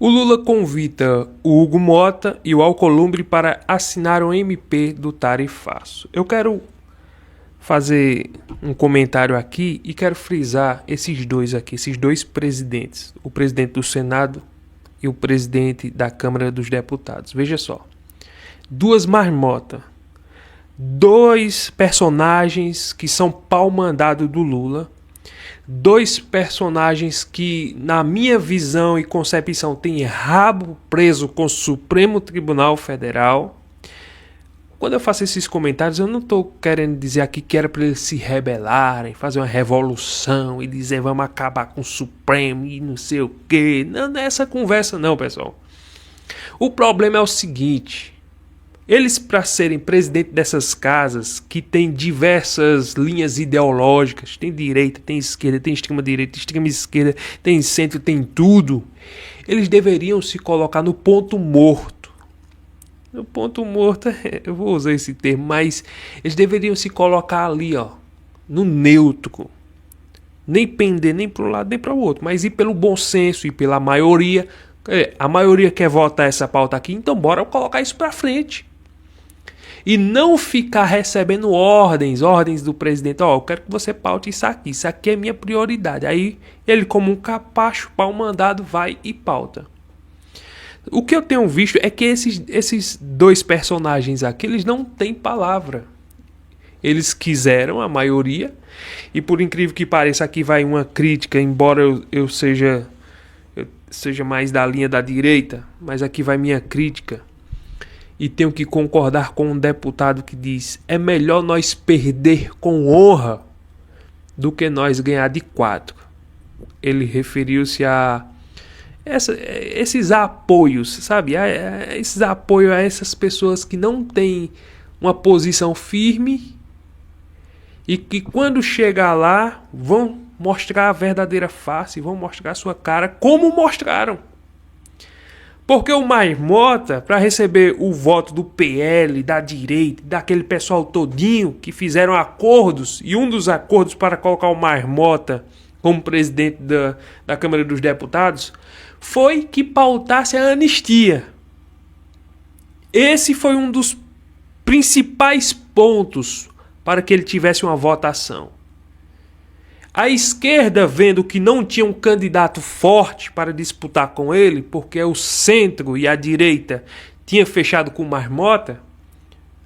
O Lula convida o Hugo Mota e o Alcolumbre para assinar o MP do tarifaço. Eu quero fazer um comentário aqui e quero frisar esses dois presidentes, o presidente do Senado e o presidente da Câmara dos Deputados. Veja só, duas marmotas, dois personagens que são pau-mandado do Lula, dois personagens que, na minha visão e concepção, têm rabo preso com o Supremo Tribunal Federal. Quando eu faço esses comentários, eu não estou querendo dizer aqui que era para eles se rebelarem, fazer uma revolução e dizer vamos acabar com o Supremo e não sei o quê. Não é essa conversa não, pessoal. O problema é o seguinte: eles, para serem presidente dessas casas, que tem diversas linhas ideológicas, tem direita, tem esquerda, tem extrema-direita, extrema-esquerda, tem centro, tem tudo, eles deveriam se colocar no ponto morto. No ponto morto, eu vou usar esse termo, mas eles deveriam se colocar ali, ó, no neutro. Nem pender nem para um lado nem para o outro, mas ir pelo bom senso e pela maioria. A maioria quer votar essa pauta aqui, então bora colocar isso para frente. E não ficar recebendo ordens do presidente. Ó, eu quero que você paute isso aqui é minha prioridade. Aí ele, como um capacho, pau mandado, vai e pauta. O que eu tenho visto é que esses dois personagens aqui, eles não têm palavra. Eles quiseram, a maioria, e por incrível que pareça, aqui vai uma crítica, embora eu seja mais da linha da direita, mas aqui vai minha crítica. E tenho que concordar com um deputado que diz: é melhor nós perder com honra do que nós ganhar de 4. Ele referiu-se a esses apoios, sabe? Esses apoios a essas pessoas que não têm uma posição firme e que quando chegar lá vão mostrar a verdadeira face, vão mostrar a sua cara como mostraram. Porque o Marmota, para receber o voto do PL, da direita, daquele pessoal todinho que fizeram acordos, e um dos acordos para colocar o Marmota como presidente da Câmara dos Deputados foi que pautasse a anistia. Esse foi um dos principais pontos para que ele tivesse uma votação. A esquerda, vendo que não tinha um candidato forte para disputar com ele, porque o centro e a direita tinha fechado com o Marmota,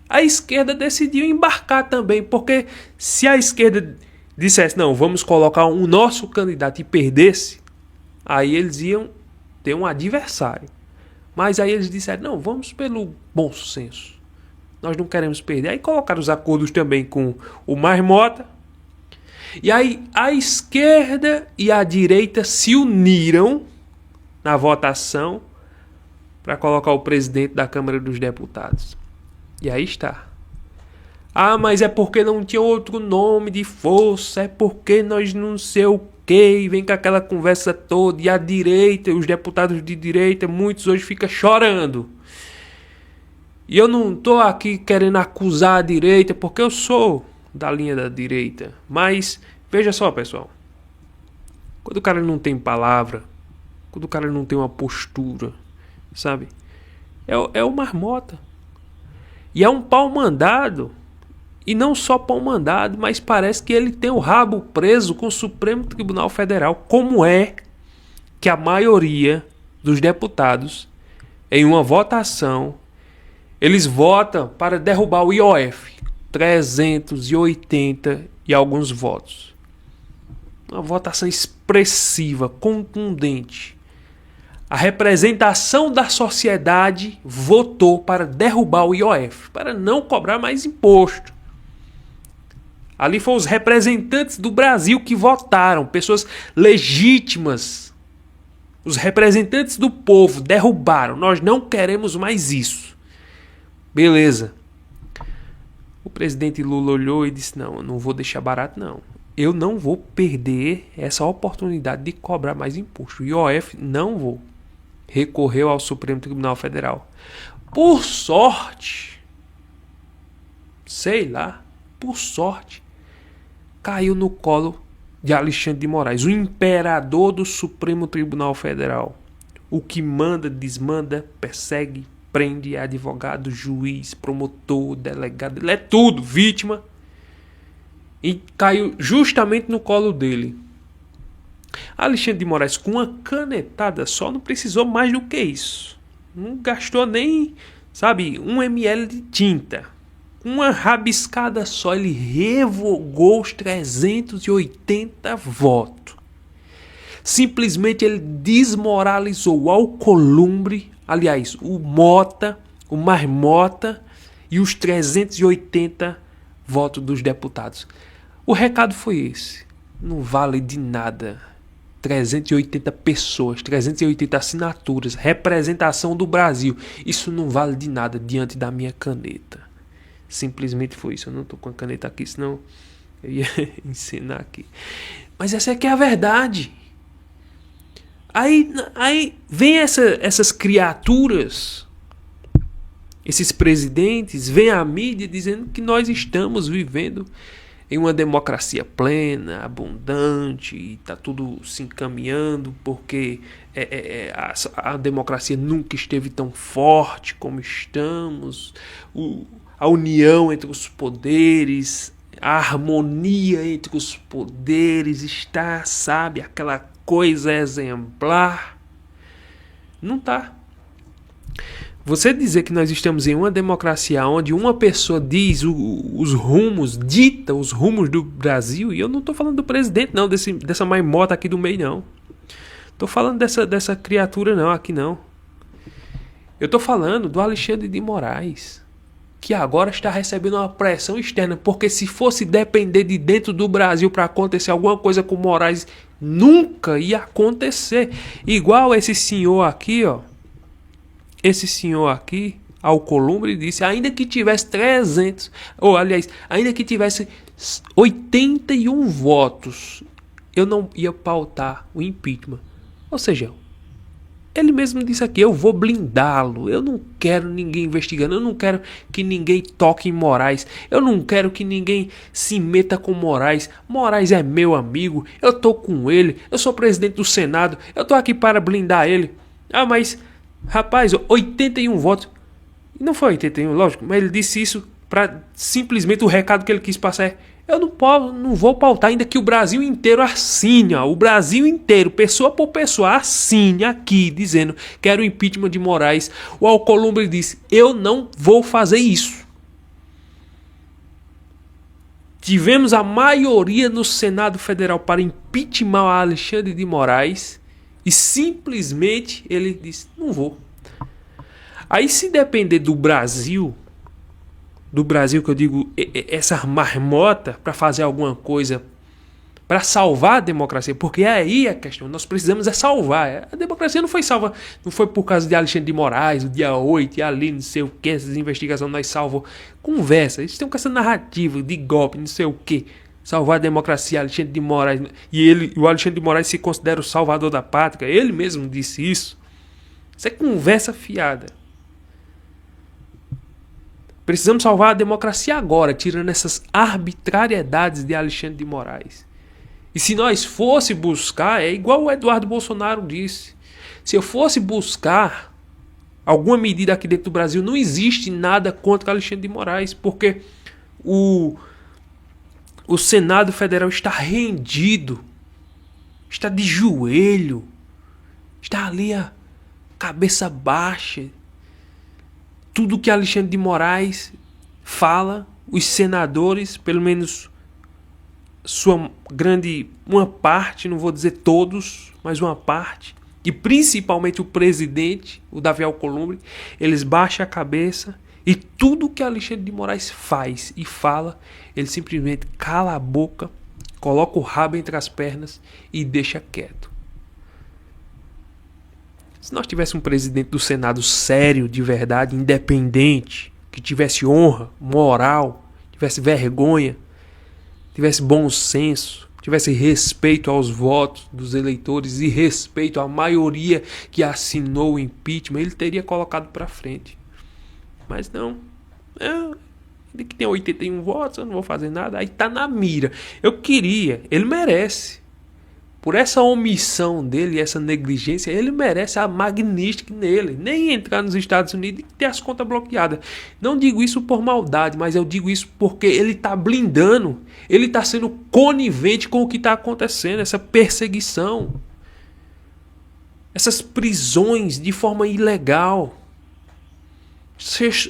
a esquerda decidiu embarcar também, porque se a esquerda dissesse, não, vamos colocar um nosso candidato e perdesse, aí eles iam ter um adversário. Mas aí eles disseram, não, vamos pelo bom senso. Nós não queremos perder. Aí colocaram os acordos também com o Marmota. E aí a esquerda e a direita se uniram na votação para colocar o presidente da Câmara dos Deputados. E aí está. Ah, mas é porque não tinha outro nome de força, é porque nós não sei o quê, e vem com aquela conversa toda, e a direita, os deputados de direita, muitos hoje ficam chorando. E eu não estou aqui querendo acusar a direita, porque eu sou da linha da direita. Mas, veja só, pessoal. Quando o cara não tem palavra, quando o cara não tem uma postura, sabe? É o Marmota. E é um pau mandado. E não só pau mandado, mas parece que ele tem o rabo preso com o Supremo Tribunal Federal. Como é que a maioria dos deputados, em uma votação, eles votam para derrubar o IOF? 380 e alguns votos. Uma votação expressiva, contundente. A representação da sociedade votou para derrubar o IOF, para não cobrar mais imposto. Ali foram os representantes do Brasil que votaram, pessoas legítimas. Os representantes do povo derrubaram. Nós não queremos mais isso. Beleza. O presidente Lula olhou e disse, não, eu não vou deixar barato não. Eu não vou perder essa oportunidade de cobrar mais imposto. O IOF não vou. Recorreu ao Supremo Tribunal Federal. Por sorte, sei lá, por sorte, caiu no colo de Alexandre de Moraes, o imperador do Supremo Tribunal Federal. o que manda, desmanda, persegue, prende, é advogado, juiz, promotor, delegado, ele é tudo, vítima. E caiu justamente no colo dele. Alexandre de Moraes, com uma canetada só, não precisou mais do que isso. Não gastou nem, 1 ml de tinta. Uma rabiscada só, ele revogou os 380 votos. Simplesmente ele desmoralizou o Alcolumbre, aliás, o Mota, o Marmota e os 380 votos dos deputados. O recado foi esse. Não vale de nada. 380 pessoas, 380 assinaturas, representação do Brasil. Isso não vale de nada diante da minha caneta. Simplesmente foi isso. Eu não estou com a caneta aqui, senão eu ia ensinar aqui. Mas essa é que é a verdade. Aí vem essas criaturas, esses presidentes, vem a mídia dizendo que nós estamos vivendo em uma democracia plena, abundante, e está tudo se encaminhando, porque a democracia nunca esteve tão forte como estamos, a união entre os poderes, a harmonia entre os poderes está, aquela coisa exemplar. Não está. Você dizer que nós estamos em uma democracia onde uma pessoa diz os rumos, dita os rumos do Brasil, e eu não estou falando do presidente não, dessa maimota aqui do meio não. Estou falando dessa criatura não, aqui não. Eu estou falando do Alexandre de Moraes, que agora está recebendo uma pressão externa, porque se fosse depender de dentro do Brasil para acontecer alguma coisa com Moraes, nunca ia acontecer. Igual esse senhor aqui, ó. Esse senhor aqui, Alcolumbre, disse, ainda que tivesse 300, ainda que tivesse 81 votos, eu não ia pautar o impeachment. Ou seja, ele mesmo disse aqui, eu vou blindá-lo, eu não quero ninguém investigando, eu não quero que ninguém toque em Moraes, eu não quero que ninguém se meta com Moraes. Moraes é meu amigo, eu tô com ele, eu sou presidente do Senado, eu tô aqui para blindar ele. Ah, mas... Rapaz, 81 votos. Não foi 81, lógico, mas ele disse isso para simplesmente o recado que ele quis passar é: eu não vou pautar ainda que o Brasil inteiro assine, ó, o Brasil inteiro, pessoa por pessoa, assine aqui dizendo quero o impeachment de Moraes. O Alcolumbre disse: eu não vou fazer isso. Tivemos a maioria no Senado Federal para impeachment a Alexandre de Moraes. E simplesmente ele disse, não vou. Aí se depender do Brasil que eu digo, essa marmota para fazer alguma coisa, para salvar a democracia, porque é aí a questão, nós precisamos salvar. A democracia não foi salva, não foi por causa de Alexandre de Moraes, o dia 8, e ali não sei o que, essas investigações nós salvamos. Conversa, eles estão com essa narrativa de golpe, não sei o que. Salvar a democracia, Alexandre de Moraes. E o Alexandre de Moraes se considera o salvador da pátria. Ele mesmo disse isso. Isso é conversa fiada. Precisamos salvar a democracia agora, tirando essas arbitrariedades de Alexandre de Moraes. E se nós fosse buscar, é igual o Eduardo Bolsonaro disse. Se eu fosse buscar alguma medida aqui dentro do Brasil, não existe nada contra Alexandre de Moraes, porque o Senado Federal está rendido, está de joelho, está ali a cabeça baixa. Tudo que Alexandre de Moraes fala, os senadores, pelo menos uma parte, não vou dizer todos, mas uma parte, e principalmente o presidente, o Davi Alcolumbre, eles baixam a cabeça. E tudo que Alexandre de Moraes faz e fala, ele simplesmente cala a boca, coloca o rabo entre as pernas e deixa quieto. Se nós tivéssemos um presidente do Senado sério, de verdade, independente, que tivesse honra, moral, tivesse vergonha, tivesse bom senso, tivesse respeito aos votos dos eleitores e respeito à maioria que assinou o impeachment, ele teria colocado para frente. Mas não, ele que tem 81 votos, eu não vou fazer nada, aí tá na mira. Eu queria, ele merece, Por essa omissão dele, essa negligência, ele merece a Magnitsky nele. Nem entrar nos Estados Unidos e ter as contas bloqueadas. Não digo isso por maldade, mas eu digo isso porque ele está blindando. Ele está sendo conivente com o que está acontecendo. Essa perseguição. Essas prisões de forma ilegal.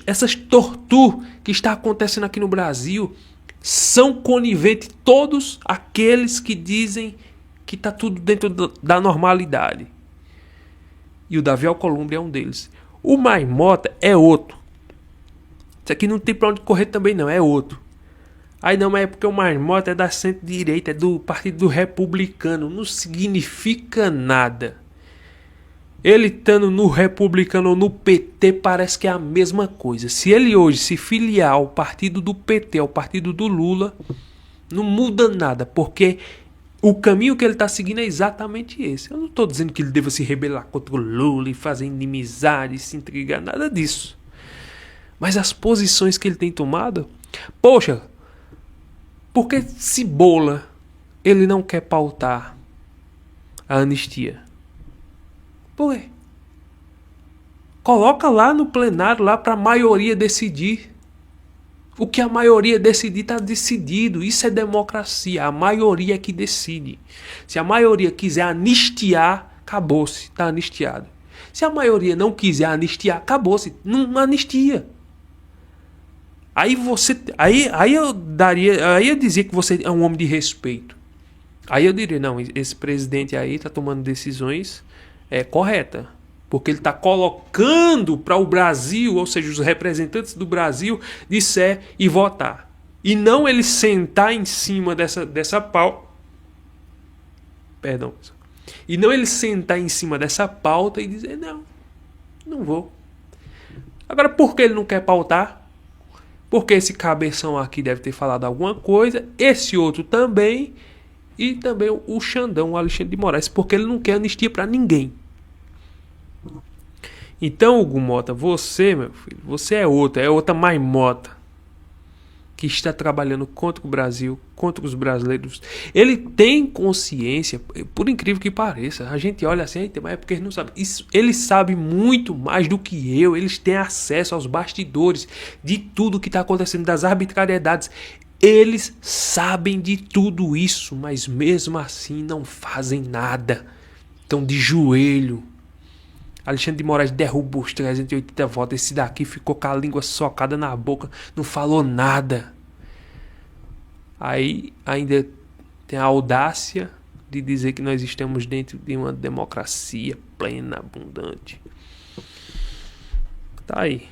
Essas torturas que está acontecendo aqui no Brasil. São coniventes todos aqueles que dizem que está tudo dentro da normalidade. E o Davi Alcolumbre é um deles. O Maimota é outro. Isso aqui não tem pra onde correr também não, é outro. Aí não, mas é porque o Maimota é da centro-direita, é do Partido Republicano. Não significa nada. Ele estando no Republicano ou no PT parece que é a mesma coisa. Se ele hoje se filiar ao partido do PT, ao partido do Lula, não muda nada, porque o caminho que ele está seguindo é exatamente esse. Eu não estou dizendo que ele deva se rebelar contra o Lula e fazer inimizade, se intrigar, nada disso. Mas as posições que ele tem tomado... Poxa, por que Cebola ele não quer pautar a anistia? Por quê? Coloca lá no plenário, lá para a maioria decidir. O que a maioria decidir está decidido. Isso é democracia. A maioria é que decide. Se a maioria quiser anistiar, acabou-se. Está anistiado. Se a maioria não quiser anistiar, acabou-se. Não anistia. Aí você. Aí eu dizia que você é um homem de respeito. Aí eu diria, não, esse presidente aí está tomando decisões corretas. Porque ele está colocando para o Brasil, ou seja, os representantes do Brasil, disser e votar. E não ele sentar em cima dessa pauta. Perdão. E não ele sentar em cima dessa pauta e dizer, não vou. Agora, por que ele não quer pautar? Porque esse cabeção aqui deve ter falado alguma coisa, esse outro também, e também o Xandão, o Alexandre de Moraes, porque ele não quer anistia para ninguém. Então, Hugo Mota, você, meu filho, você é outra Maimota que está trabalhando contra o Brasil, contra os brasileiros. Ele tem consciência, por incrível que pareça, a gente olha assim, mas é porque ele não sabe. Ele sabe muito mais do que eu, eles têm acesso aos bastidores de tudo que está acontecendo, das arbitrariedades. Eles sabem de tudo isso, mas mesmo assim não fazem nada. Estão de joelho. Alexandre de Moraes derrubou os 380 votos. Esse daqui ficou com a língua socada na boca. Não falou nada. Aí ainda tem a audácia de dizer que nós estamos dentro de uma democracia plena, abundante. Tá aí.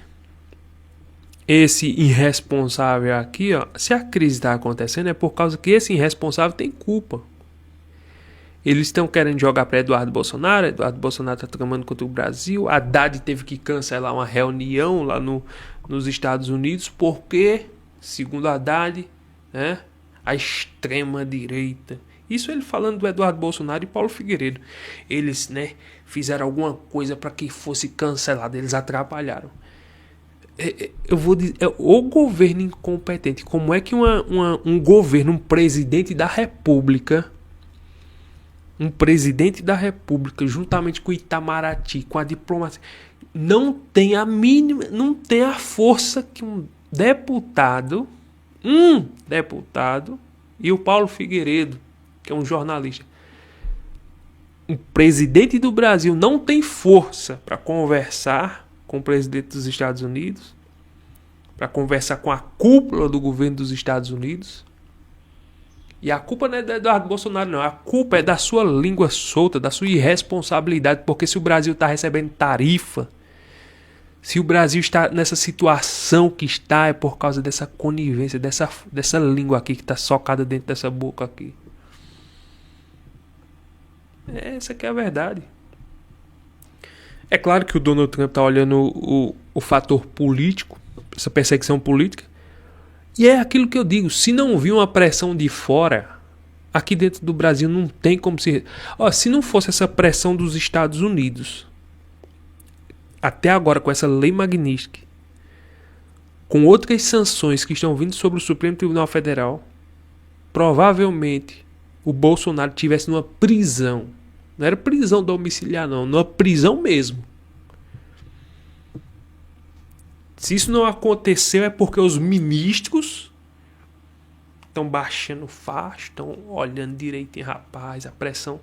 Esse irresponsável aqui, ó. Se a crise está acontecendo é por causa que esse irresponsável tem culpa. Eles estão querendo jogar para Eduardo Bolsonaro. Eduardo Bolsonaro está tramando contra o Brasil. Haddad teve que cancelar uma reunião lá nos Estados Unidos porque, segundo Haddad, né, a extrema-direita, isso ele falando do Eduardo Bolsonaro e Paulo Figueiredo, eles, né, fizeram alguma coisa para que fosse cancelado. Eles atrapalharam. Eu vou dizer, o governo incompetente. Como é que um governo, um presidente da República... Um presidente da República, juntamente com o Itamaraty, com a diplomacia, não tem a mínima, não tem a força que um deputado e o Paulo Figueiredo, que é um jornalista. Um presidente do Brasil não tem força para conversar com o presidente dos Estados Unidos, para conversar com a cúpula do governo dos Estados Unidos. E a culpa não é do Eduardo Bolsonaro, não. A culpa é da sua língua solta, da sua irresponsabilidade. Porque se o Brasil está recebendo tarifa, se o Brasil está nessa situação que está, é por causa dessa conivência, dessa língua aqui que está socada dentro dessa boca aqui. Essa que é a verdade. É claro que o Donald Trump está olhando o fator político, essa perseguição política. E é aquilo que eu digo, se não vir uma pressão de fora, aqui dentro do Brasil não tem como se... se não fosse essa pressão dos Estados Unidos, até agora com essa lei Magnitsky, com outras sanções que estão vindo sobre o Supremo Tribunal Federal, provavelmente o Bolsonaro estivesse numa prisão. Não era prisão domiciliar, não. Numa prisão mesmo. Se isso não aconteceu é porque os ministros estão baixando o facho, estão olhando direitinho, rapaz, a pressão.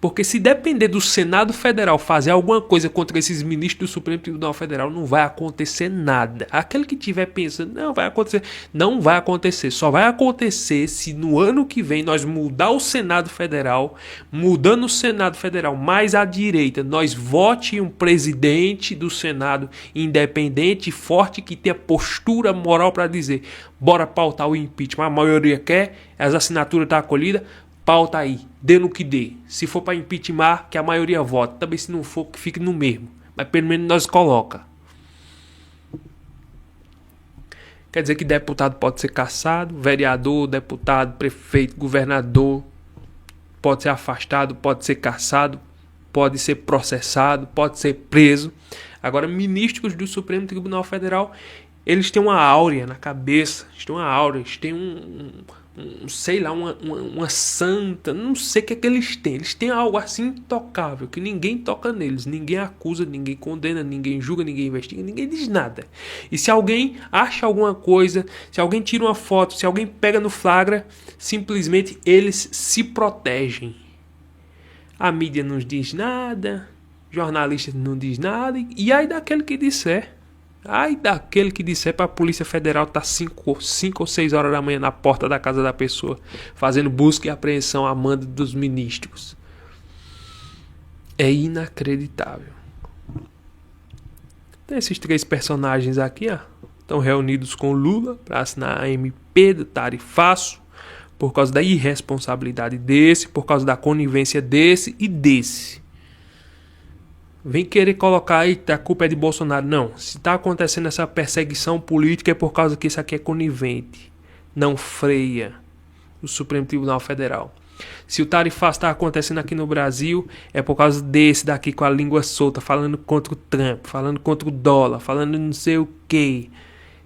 Porque se depender do Senado Federal fazer alguma coisa contra esses ministros do Supremo Tribunal Federal, não vai acontecer nada. Aquele que estiver pensando, não vai acontecer, não vai acontecer. Só vai acontecer se no ano que vem nós mudar o Senado Federal, mudando o Senado Federal mais à direita, nós vote um presidente do Senado independente, forte, que tenha postura moral para dizer, bora pautar o impeachment. A maioria quer, as assinaturas estão acolhidas, pauta aí, dê no que dê. Se for para impeachment, que a maioria vote. Também se não for, que fique no mesmo. Mas pelo menos nós coloca. Quer dizer que deputado pode ser cassado, vereador, deputado, prefeito, governador pode ser afastado, pode ser cassado, pode ser processado, pode ser preso. Agora, ministros do Supremo Tribunal Federal, eles têm uma áurea na cabeça, eles têm uma áurea, eles têm sei lá, uma santa, não sei o que é que eles têm. Eles têm algo assim intocável, que ninguém toca neles, ninguém acusa, ninguém condena, ninguém julga, ninguém investiga, ninguém diz nada. E se alguém acha alguma coisa, se alguém tira uma foto, se alguém pega no flagra, simplesmente eles se protegem. A mídia não diz nada, jornalista não diz nada, e aí daquele que disser. Ai daquele que disser para a Polícia Federal estar 5 ou 6 horas da manhã na porta da casa da pessoa, fazendo busca e apreensão a mando dos ministros. É inacreditável. Tem esses 3 personagens aqui, ó, estão reunidos com Lula para assinar a MP do tarifaço, por causa da irresponsabilidade desse, por causa da conivência desse e desse. Vem querer colocar aí que a culpa é de Bolsonaro. Não, se está acontecendo essa perseguição política é por causa que isso aqui é conivente. Não freia o Supremo Tribunal Federal. Se o tarifaço está acontecendo aqui no Brasil, é por causa desse daqui com a língua solta, falando contra o Trump, falando contra o dólar, falando não sei o quê.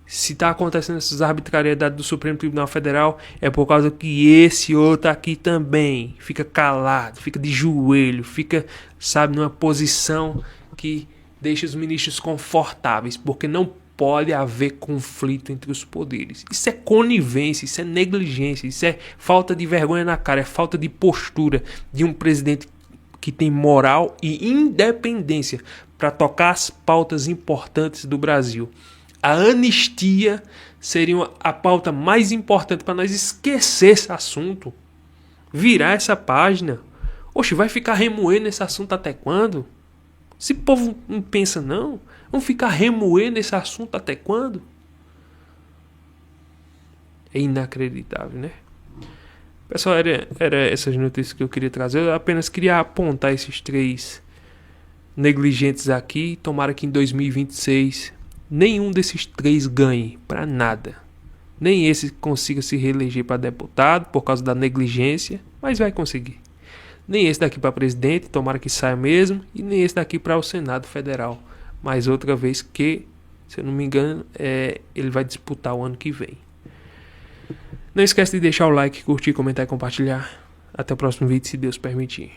Se está acontecendo essas arbitrariedades do Supremo Tribunal Federal, é por causa que esse outro aqui também fica calado, fica de joelho, fica, sabe, numa posição que deixa os ministros confortáveis, porque não pode haver conflito entre os poderes. Isso é conivência, isso é negligência, isso é falta de vergonha na cara, é falta de postura de um presidente que tem moral e independência para tocar as pautas importantes do Brasil. A anistia seria a pauta mais importante para nós esquecer esse assunto. Virar essa página. Oxe, vai ficar remoendo esse assunto até quando? Esse povo não pensa não. Vamos ficar remoendo esse assunto até quando? É inacreditável, né? Pessoal, era essas notícias que eu queria trazer. Eu apenas queria apontar esses 3 negligentes aqui. Tomara que em 2026... nenhum desses 3 ganhe para nada. Nem esse consiga se reeleger para deputado por causa da negligência, mas vai conseguir. Nem esse daqui para presidente, tomara que saia mesmo, e nem esse daqui para o Senado Federal. Mais outra vez que, se eu não me engano, ele vai disputar o ano que vem. Não esquece de deixar o like, curtir, comentar e compartilhar. Até o próximo vídeo, se Deus permitir.